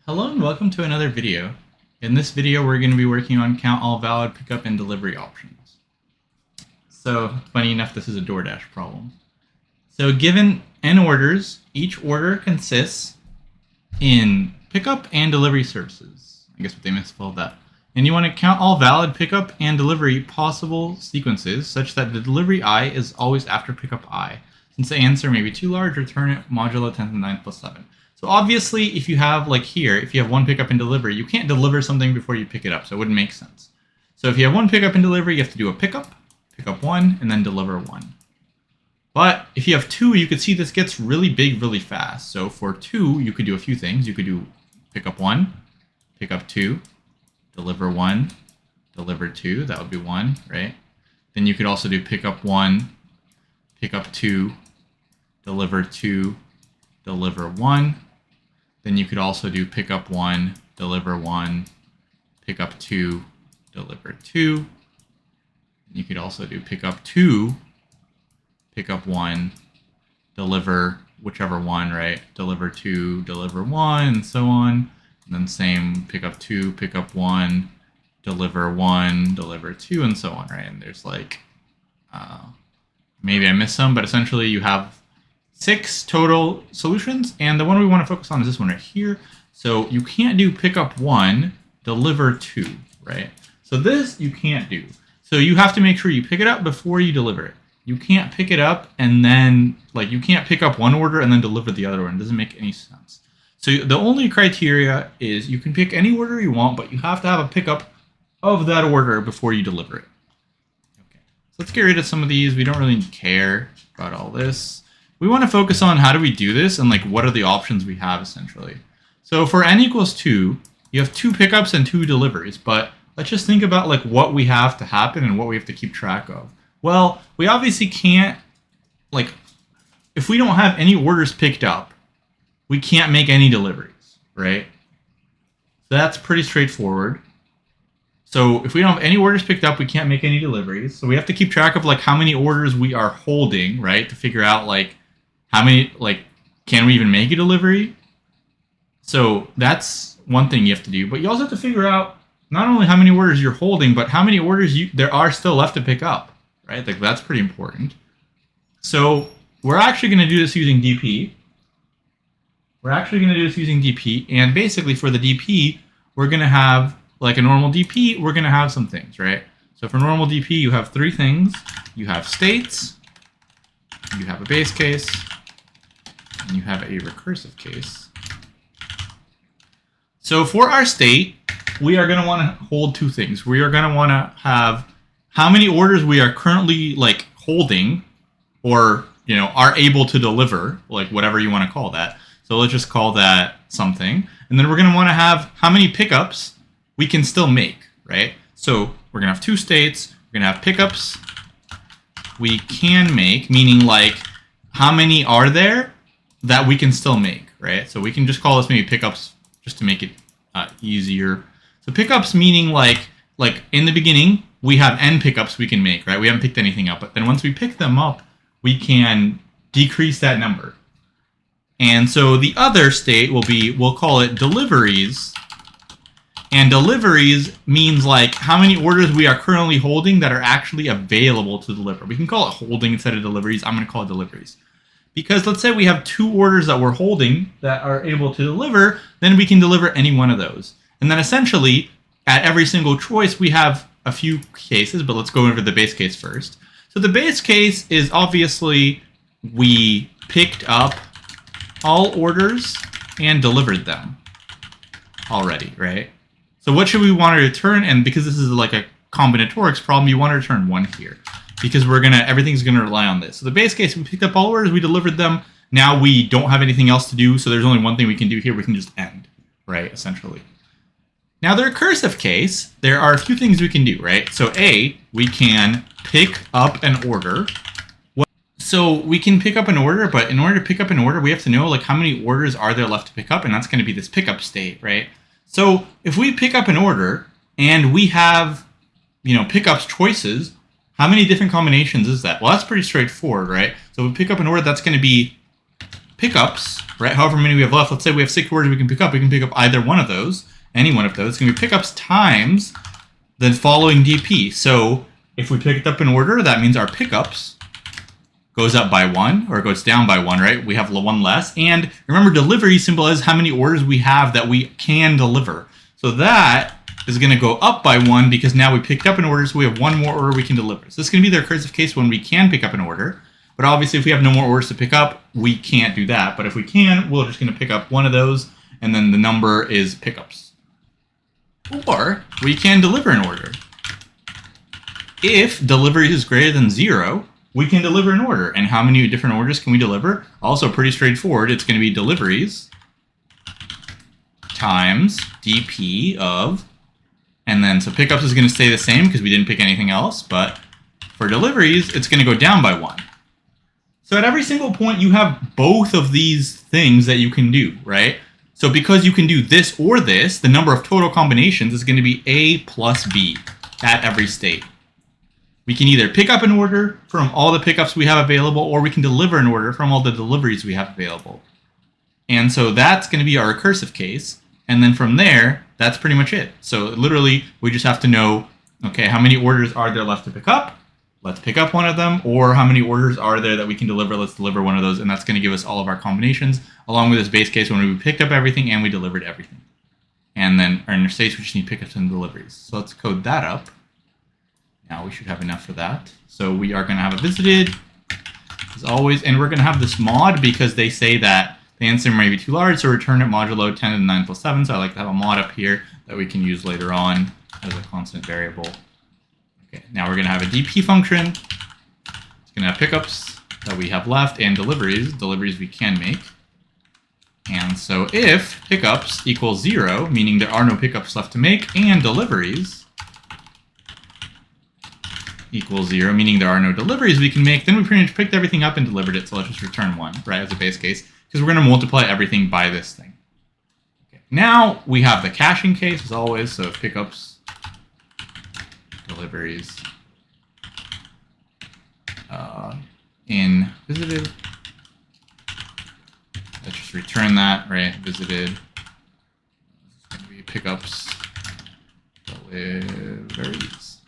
Hello and welcome to another video. In this video we're going to be working on count all valid pickup and delivery options. So funny enough, this is a DoorDash problem. So given n orders, each order consists in pickup and delivery services. I guess what they misspelled that. And you want to count all valid pickup and delivery possible sequences such that the delivery I is always after pickup I. Since the answer may be too large, return it modulo 10 to the 9 plus 7. So obviously, if you have, like here, if you have one pickup and delivery, you can't deliver something before you pick it up, so it wouldn't make sense. So if you have one pickup and delivery, you have to do a pickup one, and then deliver one. But if you have two, you could see this gets really big really fast. So for two, you could do a few things. You could do pickup one, pickup two, deliver one, deliver two, that would be one, right? Then you could also do pickup one, pickup two, deliver two, deliver one. Then you could also do pickup one, deliver one, pickup two, deliver two. You could also do pickup two, pickup one, deliver whichever one, right? Deliver two, deliver one, and so on. And then same pickup two, pickup one, deliver two, and so on, right? And there's like, maybe I missed some, but essentially you have 6 total solutions, and the one we want to focus on is this one right here. So you can't do pickup one, deliver two, right? So this you can't do. So you have to make sure you pick it up before you deliver it. You can't pick it up and then, like, you can't pick up one order and then deliver the other one. It doesn't make any sense. So the only criteria is you can pick any order you want, but you have to have a pickup of that order before you deliver it. Okay, so let's get rid of some of these. We don't really care about all this. We want to focus on how do we do this and like what are the options we have essentially. So for n equals 2, you have 2 pickups and 2 deliveries, but let's just think about like what we have to happen and what we have to keep track of. Well, we obviously can't, like, if we don't have any orders picked up, we can't make any deliveries, right? So that's pretty straightforward. So if we don't have any orders picked up, we can't make any deliveries. So we have to keep track of like how many orders we are holding, right? To figure out like how many, like, can we even make a delivery? So that's one thing you have to do. But you also have to figure out not only how many orders you're holding, but how many orders there are still left to pick up, right? Like that's pretty important. So we're actually going to do this using DP. And basically for the DP, we're going to have, like a normal DP, we're going to have some things, right? So for normal DP, you have 3 things. You have states, you have a base case, and you have a recursive case. So for our state, we are going to want to hold 2 things. We are going to want to have how many orders we are currently like holding or, you know, are able to deliver, like whatever you want to call that. So let's just call that something. And then we're going to want to have how many pickups we can still make, right? So we're going to have 2 states. We're going to have pickups we can make, meaning like how many are there that we can still make, right? So we can just call this maybe pickups just to make it easier. So pickups meaning like in the beginning, we have n pickups we can make, right? We haven't picked anything up, but then once we pick them up, we can decrease that number. And so the other state will be, we'll call it deliveries. And deliveries means like how many orders we are currently holding that are actually available to deliver. We can call it holding instead of deliveries. I'm going to call it deliveries. Because let's say we have 2 orders that we're holding that are able to deliver, then we can deliver any one of those. And then essentially, at every single choice, we have a few cases, but let's go over the base case first. So the base case is obviously we picked up all orders and delivered them already, right? So what should we want to return? And because this is like a combinatorics problem, you want to return 1 here because everything's gonna rely on this. So the base case, we picked up all orders, we delivered them. Now we don't have anything else to do, so there's only one thing we can do here. We can just end, right? Essentially. Now the recursive case, there are a few things we can do, right? So A, we can pick up an order. So we can pick up an order, but in order to pick up an order, we have to know like how many orders are there left to pick up, and that's going to be this pickup state, right? So if we pick up an order and we have, you know, pickups choices, how many different combinations is that? Well, that's pretty straightforward, right? So if we pick up an order, that's going to be pickups, right? However many we have left. Let's say we have 6 orders we can pick up. We can pick up either one of those, any one of those. It's going to be pickups times the following DP. So if we picked up an order, that means our pickups goes up by 1, or it goes down by 1, right? We have 1 less. And remember, delivery symbolizes how many orders we have that we can deliver. So that is going to go up by 1 because now we picked up an order, so we have 1 more order we can deliver. So this is going to be the recursive case when we can pick up an order. But obviously, if we have no more orders to pick up, we can't do that. But if we can, we're just going to pick up one of those, and then the number is pickups. Or we can deliver an order. If delivery is greater than 0, we can deliver an order. And how many different orders can we deliver? Also pretty straightforward. It's going to be deliveries times dp of, and then so pickups is going to stay the same because we didn't pick anything else, but for deliveries, it's going to go down by 1. So at every single point, you have both of these things that you can do, right? So because you can do this or this, the number of total combinations is going to be A plus B at every state. We can either pick up an order from all the pickups we have available, or we can deliver an order from all the deliveries we have available. And so that's going to be our recursive case. And then from there, that's pretty much it. So literally, we just have to know, okay, how many orders are there left to pick up? Let's pick up one of them. Or how many orders are there that we can deliver? Let's deliver one of those. And that's going to give us all of our combinations, along with this base case when we picked up everything and we delivered everything. And then in our states, we just need pickups and deliveries. So let's code that up. Now we should have enough for that. So we are going to have a visited, as always, and we're going to have this mod because they say that the answer may be too large, so return it modulo 10 to the 9 plus 7. So I like to have a mod up here that we can use later on as a constant variable. Okay, now we're going to have a dp function. It's going to have pickups that we have left and deliveries we can make. And so if pickups equals 0, meaning there are no pickups left to make, and deliveries equals 0, meaning there are no deliveries we can make, then we pretty much picked everything up and delivered it. So let's just return 1, right, as a base case, because we're going to multiply everything by this thing. Okay. Now we have the caching case, as always. So pickups, deliveries, in visited. Let's just return that, right, visited. It's going to be pickups, deliveries.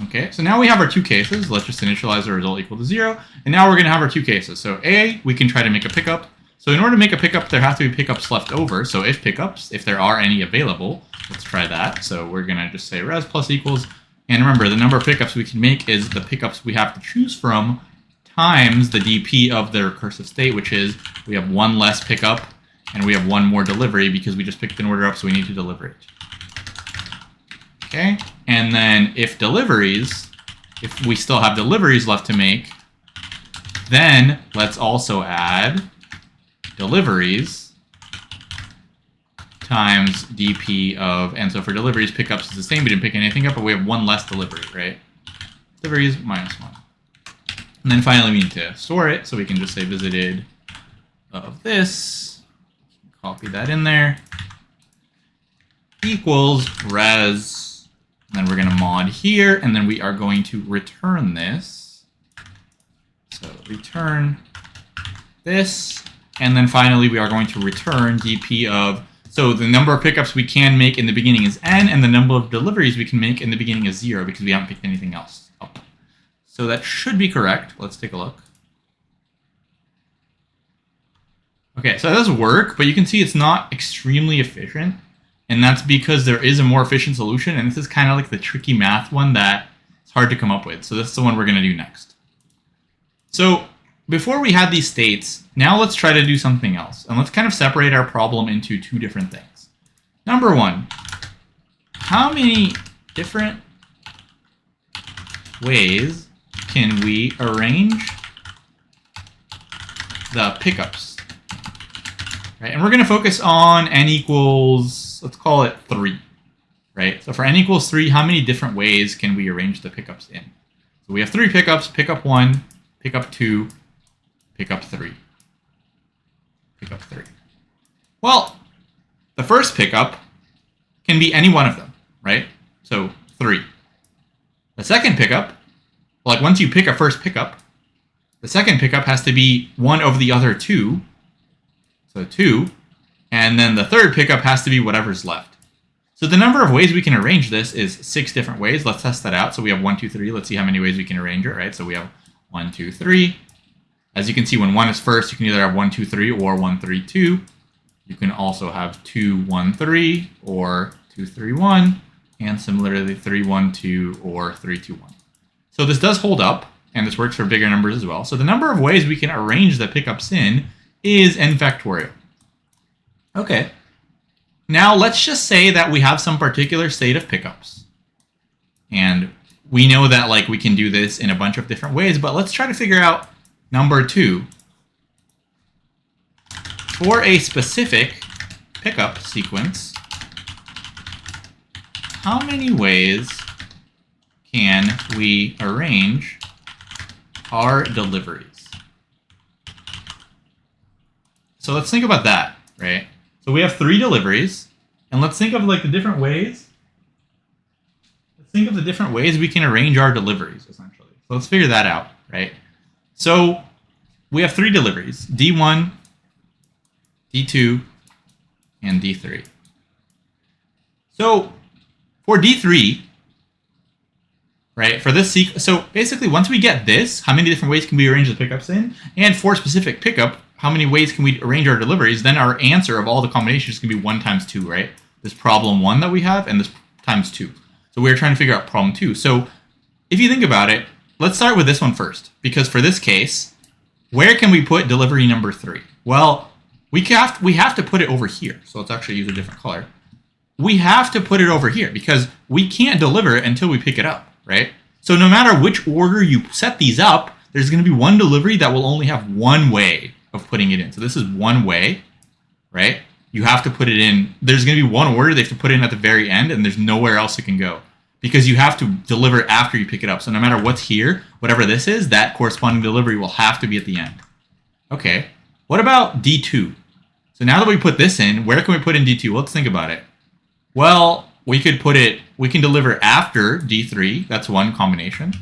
Okay, so now we have our 2 cases. Let's just initialize the result equal to 0. And now we're going to have our 2 cases. So A, we can try to make a pickup. So in order to make a pickup, there have to be pickups left over. So if pickups, if there are any available, let's try that. So we're going to just say res plus equals. And remember, the number of pickups we can make is the pickups we have to choose from times the dp of the recursive state, which is we have 1 less pickup and we have 1 more delivery because we just picked an order up, so we need to deliver it. Okay, and then if we still have deliveries left to make, then let's also add deliveries times dp of, and so for deliveries, pickups is the same. We didn't pick anything up, but we have 1 less delivery, right? Deliveries minus 1. And then finally, we need to store it, so we can just say visited of this, copy that in there, equals res. And then we're going to mod here, and then we are going to return this. So return this, and then finally we are going to return dp of, so the number of pickups we can make in the beginning is n, and the number of deliveries we can make in the beginning is 0 because we haven't picked anything else up. So that should be correct. Let's take a look. Okay, so that does work, but you can see it's not extremely efficient. And that's because there is a more efficient solution, and this is kind of like the tricky math one that it's hard to come up with. So this is the one we're going to do next. So before we had these states, now let's try to do something else. And let's kind of separate our problem into 2 different things. Number 1, how many different ways can we arrange the pickups? Right, and we're going to focus on n equals, let's call it 3, right? So for n equals 3, how many different ways can we arrange the pickups in? So we have 3 pickups, pickup 1, pickup 2, pickup 3, pickup 3. Well, the first pickup can be any one of them, right? So 3. The second pickup, like once you pick a first pickup, The second pickup has to be 1 over the other 2, so 2, and then the third pickup has to be whatever's left. So the number of ways we can arrange this is 6 different ways. Let's test that out. So we have 1, 2, 3. Let's see how many ways we can arrange it, right? So we have 1, 2, 3. As you can see, when 1 is first, you can either have 1, 2, 3 or 1, 3, 2. You can also have 2, 1, 3 or 2, 3, 1, and similarly 3, 1, 2 or 3, 2, 1. So this does hold up, and this works for bigger numbers as well. So the number of ways we can arrange the pickups in is n factorial. Okay. Now let's just say that we have some particular state of pickups. And we know that like we can do this in a bunch of different ways, but let's try to figure out number 2. For a specific pickup sequence, how many ways can we arrange our deliveries? So let's think about that, right? So we have 3 deliveries, and let's think of like the different ways. Let's think of the different ways we can arrange our deliveries, essentially. So let's figure that out, right? So we have 3 deliveries, D1, D2, and D3. So for D3, right, for this so basically once we get this, how many different ways can we arrange the pickups in? And for a specific pickup, how many ways can we arrange our deliveries? Then our answer of all the combinations is going to be 1 times 2, right? This problem 1 that we have and this times 2. So we're trying to figure out problem 2. So if you think about it, let's start with this one first, because for this case, where can we put delivery number 3? Well, we have to put it over here. So let's actually use a different color. We have to put it over here because we can't deliver it until we pick it up, right? So no matter which order you set these up, there's going to be one delivery that will only have one way of putting it in. So this is one way, right? You have to put it in. There's going to be one order they have to put in at the very end, and there's nowhere else it can go because you have to deliver it after you pick it up. So no matter what's here, whatever this is, that corresponding delivery will have to be at the end. Okay, what about D2? So now that we put this in, where can we put in D2? Let's think about it. Well, we can deliver after D3. That's one combination,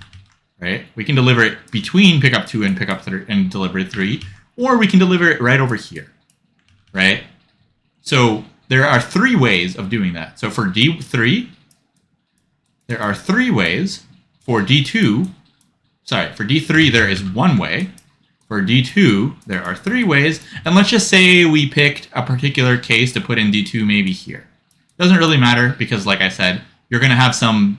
right? We can deliver it between pickup 2 and pickup 3 and deliver 3, or we can deliver it right over here, right? So there are 3 ways of doing that. So for D3, there are 3 ways. For D3, there is 1 way. For D2, there are 3 ways. And let's just say we picked a particular case to put in D2 maybe here. Doesn't really matter because, like I said, you're going to have some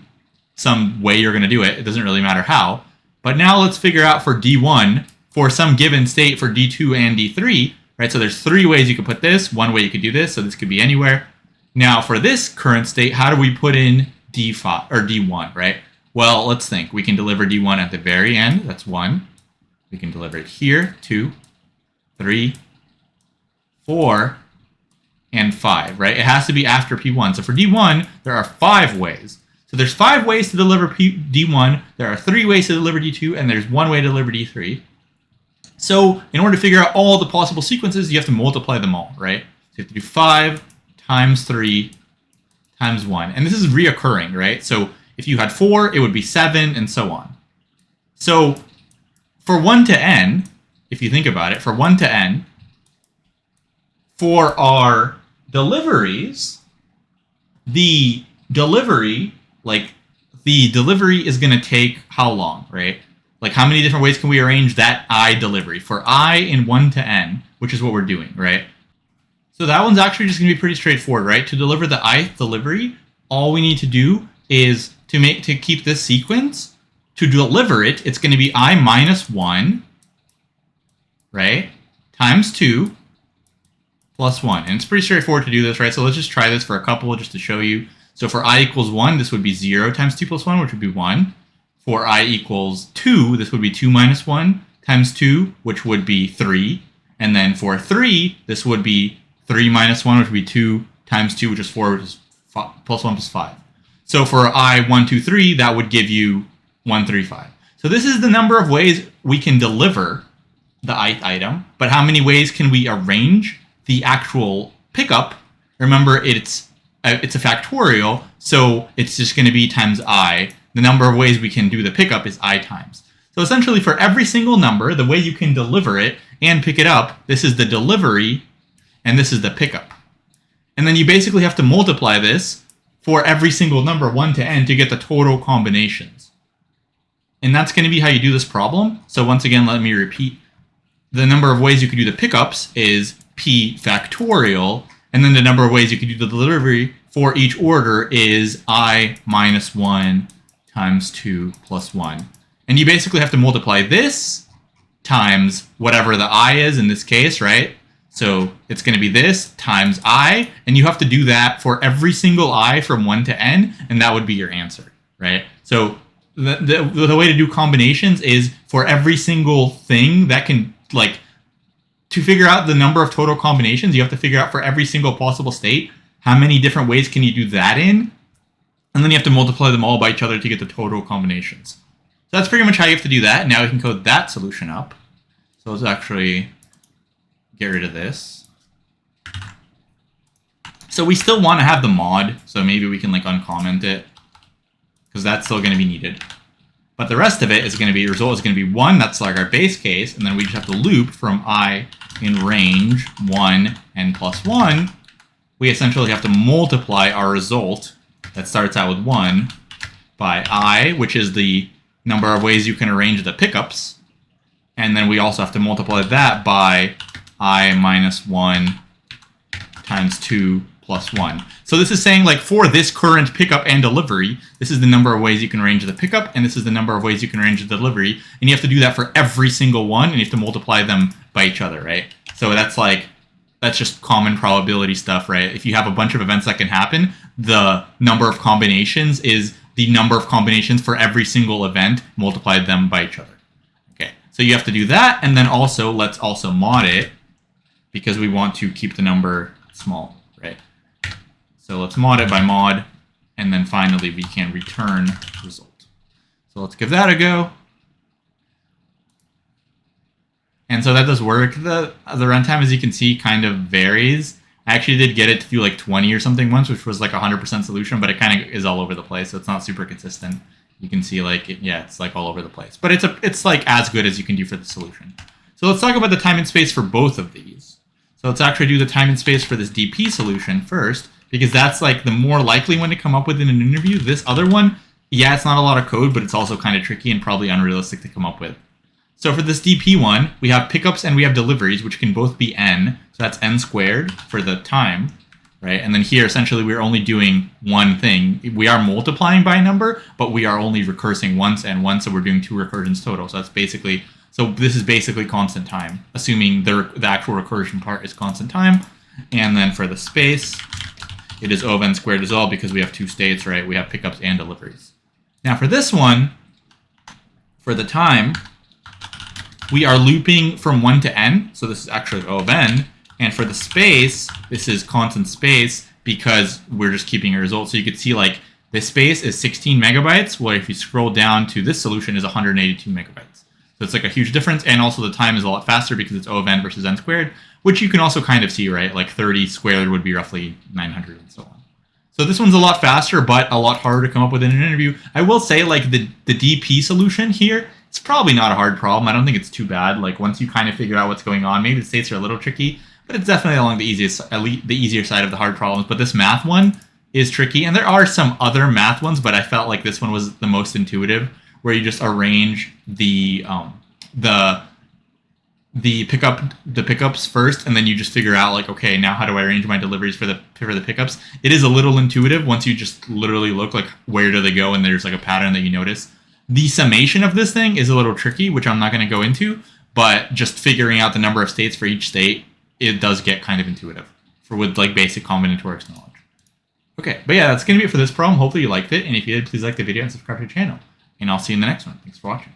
way you're going to do it. It doesn't really matter how. But now let's figure out for D1, for some given state for D2 and D3, right? So there's 3 ways you could put this. 1 way you could do this, so this could be anywhere. Now for this current state, how do we put in D5 or D1, right? Well, let's think. We can deliver D1 at the very end. That's 1. We can deliver it here, 2, 3, 4, and 5, right? It has to be after P1. So for D1, there are 5 ways. So there's 5 ways to deliver D1, there are 3 ways to deliver D2, and there's 1 way to deliver D3. So in order to figure out all the possible sequences, you have to multiply them all, right? So you have to do 5 times 3 times 1. And this is reoccurring, right? So if you had 4, it would be 7, and so on. So for 1 to n, if you think about it, for 1 to n, for our deliveries, the delivery is going to take how long, right? Like how many different ways can we arrange that I delivery for I in 1 to n, which is what we're doing, right? So that one's actually just going to be pretty straightforward, right? To deliver the ith delivery, all we need to do is to keep this sequence. To deliver it, it's going to be I minus 1, right, times 2 plus 1. And it's pretty straightforward to do this, right? So let's just try this for a couple just to show you. So for I equals 1, this would be 0 times 2 plus 1, which would be 1. For I equals 2, this would be 2 minus 1 times 2, which would be 3. And then for 3, this would be 3 minus 1, which would be 2 times 2, which is 4, which is plus 1 plus 5. So for I 1, 2, 3, that would give you 1, 3, 5. So this is the number of ways we can deliver the ith item, but how many ways can we arrange the actual pickup? Remember, it's a factorial, so it's just going to be times I. The number of ways we can do the pickup is I times. So essentially for every single number, the way you can deliver it and pick it up, this is the delivery and this is the pickup. And then you basically have to multiply this for every single number 1 to n to get the total combinations. And that's going to be how you do this problem. So once again, let me repeat. The number of ways you could do the pickups is p factorial, and then the number of ways you could do the delivery for each order is I minus 1 times 2 plus 1. And you basically have to multiply this times whatever the I is in this case, right? So it's going to be this times I, and you have to do that for every single I from 1 to n, and that would be your answer, right? So the way to do combinations is for every single thing that can, like, to figure out the number of total combinations, you have to figure out for every single possible state, how many different ways can you do that in, and then you have to multiply them all by each other to get the total combinations. So that's pretty much how you have to do that. Now we can code that solution up. So let's actually get rid of this. So we still want to have the mod, so maybe we can like uncomment it, because that's still going to be needed. But the rest of it is going to be, result is going to be 1, that's like our base case, and then we just have to loop from I in range 1 and plus 1. We essentially have to multiply our result that starts out with 1 by I, which is the number of ways you can arrange the pickups. And then we also have to multiply that by I minus 1 times 2 plus 1. So this is saying, like, for this current pickup and delivery, this is the number of ways you can arrange the pickup, and this is the number of ways you can arrange the delivery. And you have to do that for every single one, and you have to multiply them by each other, right? So that's just common probability stuff, right? If you have a bunch of events that can happen, the number of combinations is the number of combinations for every single event, multiplied them by each other. Okay, so you have to do that, and then also, let's also mod it, because we want to keep the number small, right? So let's mod it by mod, and then finally we can return result. So let's give that a go. And so that does work. The runtime, as you can see, kind of varies. I actually did get it to do like 20 or something once, which was like a 100% solution, but it kind of is all over the place, so it's not super consistent. You can see like, it's like all over the place. But it's like as good as you can do for the solution. So let's talk about the time and space for both of these. So let's actually do the time and space for this DP solution first, because that's like the more likely one to come up with in an interview. This other one, yeah, it's not a lot of code, but it's also kind of tricky and probably unrealistic to come up with. So for this DP one, we have pickups and we have deliveries, which can both be n. So that's n squared for the time, right? And then here, essentially, we're only doing one thing. We are multiplying by a number, but we are only recursing once and once, so we're doing 2 recursions total. So that's basically, so this is basically constant time, assuming the actual recursion part is constant time. And then for the space, it is O of n squared as well, because we have 2 states, right? We have pickups and deliveries. Now for this one, for the time, we are looping from 1 to n, so this is actually O of n. And for the space, this is constant space because we're just keeping a result. So you could see like this space is 16 megabytes. Well, if you scroll down to this solution is 182 megabytes. So it's like a huge difference. And also the time is a lot faster because it's O of n versus n squared, which you can also kind of see, right? Like 30 squared would be roughly 900 and so on. So this one's a lot faster, but a lot harder to come up with in an interview. I will say like the DP solution here, it's probably not a hard problem. I don't think it's too bad. Like once you kind of figure out what's going on, maybe the states are a little tricky, but it's definitely along the easier side of the hard problems. But this math one is tricky, and there are some other math ones, but I felt like this one was the most intuitive, where you just arrange the pickups first, and then you just figure out like, okay, now how do I arrange my deliveries for the pickups? It is a little intuitive once you just literally look like where do they go, and there's like a pattern that you notice. The summation of this thing is a little tricky, which I'm not going to go into, but just figuring out the number of states for each state, it does get kind of intuitive with like basic combinatorics knowledge. Okay, but yeah, that's going to be it for this problem. Hopefully you liked it, and if you did, please like the video and subscribe to the channel. And I'll see you in the next one. Thanks for watching.